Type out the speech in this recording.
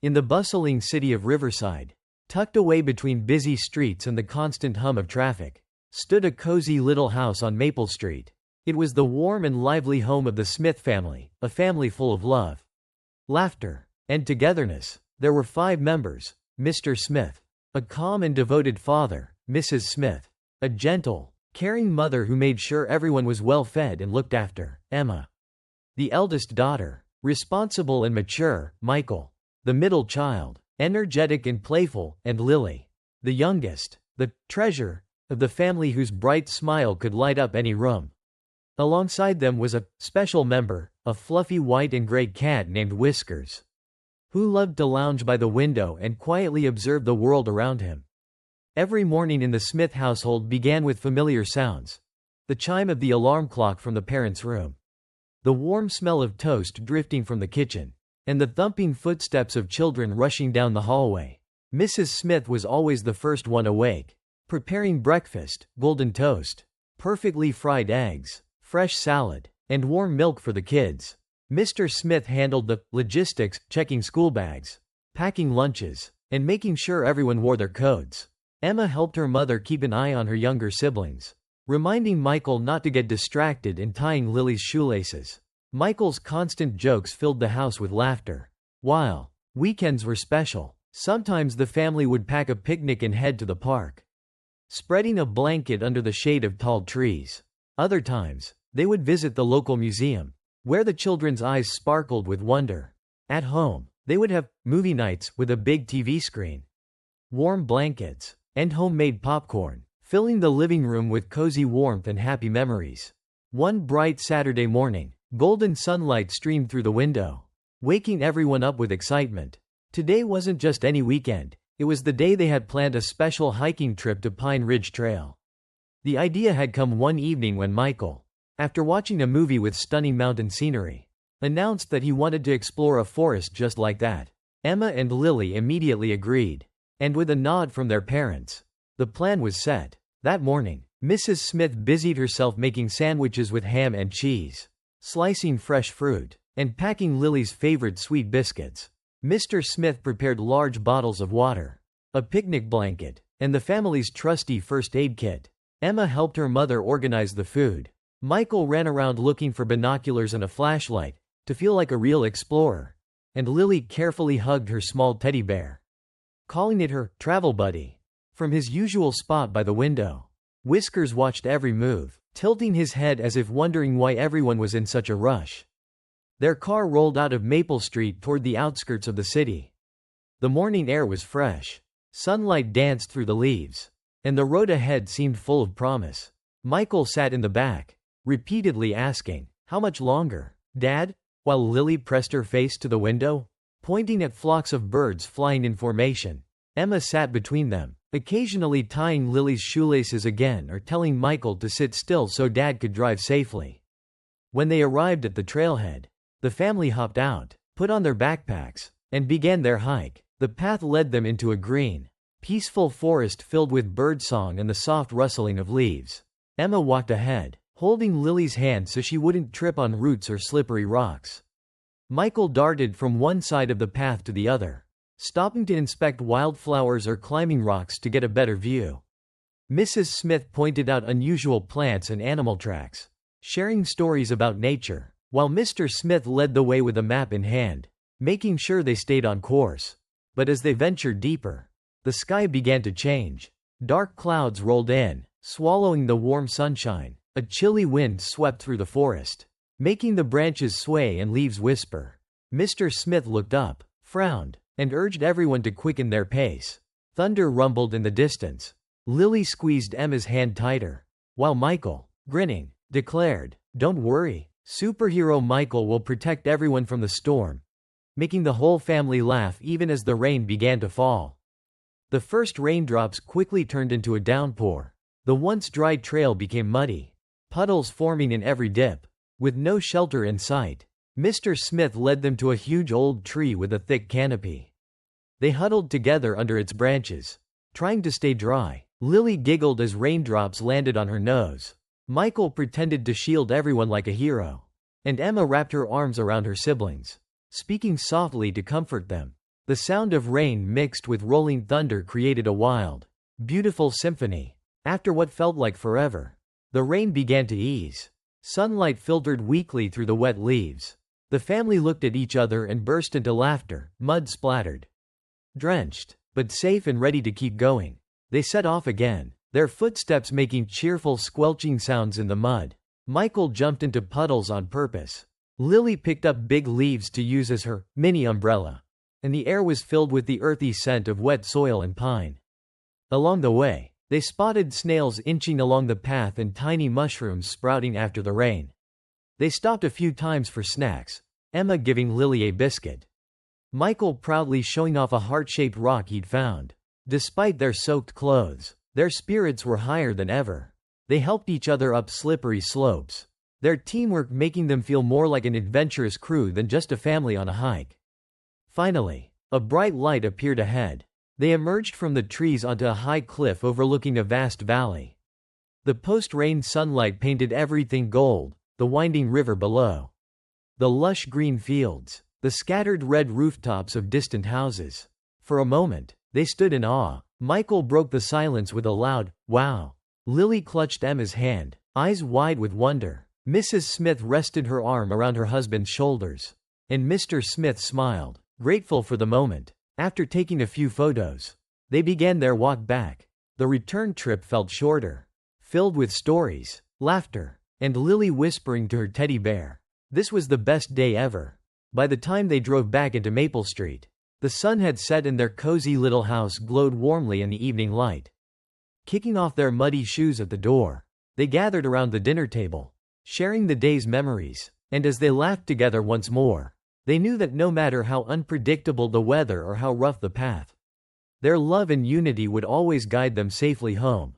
In the bustling city of Riverside, tucked away between busy streets and the constant hum of traffic, stood a cozy little house on Maple Street. It was the warm and lively home of the Smith family, a family full of love, laughter, and togetherness. There were 5 members: Mr. Smith, a calm and devoted father; Mrs. Smith, a gentle, caring mother who made sure everyone was well fed and looked after; Emma, the eldest daughter, responsible and mature; Michael, the middle child, energetic and playful; and Lily, the youngest, the treasure of the family whose bright smile could light up any room. Alongside them was a special member, a fluffy white and gray cat named Whiskers, who loved to lounge by the window and quietly observe the world around him. Every morning in the Smith household began with familiar sounds: the chime of the alarm clock from the parents' room, the warm smell of toast drifting from the kitchen, and the thumping footsteps of children rushing down the hallway. Mrs. Smith was always the first one awake, preparing breakfast: golden toast, perfectly fried eggs, fresh salad, and warm milk for the kids. Mr. Smith handled the logistics, checking school bags, packing lunches, and making sure everyone wore their coats. Emma helped her mother keep an eye on her younger siblings, reminding Michael not to get distracted and tying Lily's shoelaces. Michael's constant jokes filled the house with laughter. While weekends were special, sometimes the family would pack a picnic and head to the park, spreading a blanket under the shade of tall trees. Other times, they would visit the local museum, where the children's eyes sparkled with wonder. At home, they would have movie nights with a big TV screen, warm blankets, and homemade popcorn, filling the living room with cozy warmth and happy memories. One bright Saturday morning, golden sunlight streamed through the window, waking everyone up with excitement. Today wasn't just any weekend, it was the day they had planned a special hiking trip to Pine Ridge Trail. The idea had come one evening when Michael, after watching a movie with stunning mountain scenery, announced that he wanted to explore a forest just like that. Emma and Lily immediately agreed, and with a nod from their parents, the plan was set. That morning, Mrs. Smith busied herself making sandwiches with ham and cheese, slicing fresh fruit, and packing Lily's favorite sweet biscuits. Mr. Smith prepared large bottles of water, a picnic blanket, and the family's trusty first aid kit. Emma helped her mother organize the food. Michael ran around looking for binoculars and a flashlight, to feel like a real explorer, and Lily carefully hugged her small teddy bear, calling it her travel buddy. From his usual spot by the window, Whiskers watched every move, tilting his head as if wondering why everyone was in such a rush. Their car rolled out of Maple Street toward the outskirts of the city. The morning air was fresh, sunlight danced through the leaves, and the road ahead seemed full of promise. Michael sat in the back, repeatedly asking, "How much longer, Dad?" while Lily pressed her face to the window, pointing at flocks of birds flying in formation. Emma sat between them, occasionally tying Lily's shoelaces again or telling Michael to sit still so Dad could drive safely. When they arrived at the trailhead, the family hopped out, put on their backpacks, and began their hike. The path led them into a green, peaceful forest filled with birdsong and the soft rustling of leaves. Emma walked ahead, holding Lily's hand so she wouldn't trip on roots or slippery rocks. Michael darted from one side of the path to the other, stopping to inspect wildflowers or climbing rocks to get a better view. Mrs. Smith pointed out unusual plants and animal tracks, sharing stories about nature, while Mr. Smith led the way with a map in hand, making sure they stayed on course. But as they ventured deeper, the sky began to change. Dark clouds rolled in, swallowing the warm sunshine. A chilly wind swept through the forest, making the branches sway and leaves whisper. Mr. Smith looked up, frowned, and urged everyone to quicken their pace. Thunder rumbled in the distance. Lily squeezed Emma's hand tighter, while Michael, grinning, declared, "Don't worry, superhero Michael will protect everyone from the storm," making the whole family laugh even as the rain began to fall. The first raindrops quickly turned into a downpour. The once dry trail became muddy, puddles forming in every dip. With no shelter in sight, Mr. Smith led them to a huge old tree with a thick canopy. They huddled together under its branches, trying to stay dry. Lily giggled as raindrops landed on her nose. Michael pretended to shield everyone like a hero, and Emma wrapped her arms around her siblings, speaking softly to comfort them. The sound of rain mixed with rolling thunder created a wild, beautiful symphony. After what felt like forever, the rain began to ease. Sunlight filtered weakly through the wet leaves. The family looked at each other and burst into laughter. Mud splattered. Drenched, but safe and ready to keep going, they set off again, their footsteps making cheerful squelching sounds in the mud. Michael jumped into puddles on purpose. Lily picked up big leaves to use as her mini umbrella, and the air was filled with the earthy scent of wet soil and pine. Along the way, they spotted snails inching along the path and tiny mushrooms sprouting after the rain. They stopped a few times for snacks, Emma giving Lily a biscuit, Michael proudly showing off a heart-shaped rock he'd found. Despite their soaked clothes, their spirits were higher than ever. They helped each other up slippery slopes, their teamwork making them feel more like an adventurous crew than just a family on a hike. Finally, a bright light appeared ahead. They emerged from the trees onto a high cliff overlooking a vast valley. The post-rain sunlight painted everything gold, the winding river below, the lush green fields, the scattered red rooftops of distant houses. For a moment, they stood in awe. Michael broke the silence with a loud, "Wow!" Lily clutched Emma's hand, eyes wide with wonder. Mrs. Smith rested her arm around her husband's shoulders, and Mr. Smith smiled, grateful for the moment. After taking a few photos, they began their walk back. The return trip felt shorter, filled with stories, laughter, and Lily whispering to her teddy bear, "This was the best day ever." By the time they drove back into Maple Street, the sun had set and their cozy little house glowed warmly in the evening light. Kicking off their muddy shoes at the door, they gathered around the dinner table, sharing the day's memories, and as they laughed together once more, they knew that no matter how unpredictable the weather or how rough the path, their love and unity would always guide them safely home.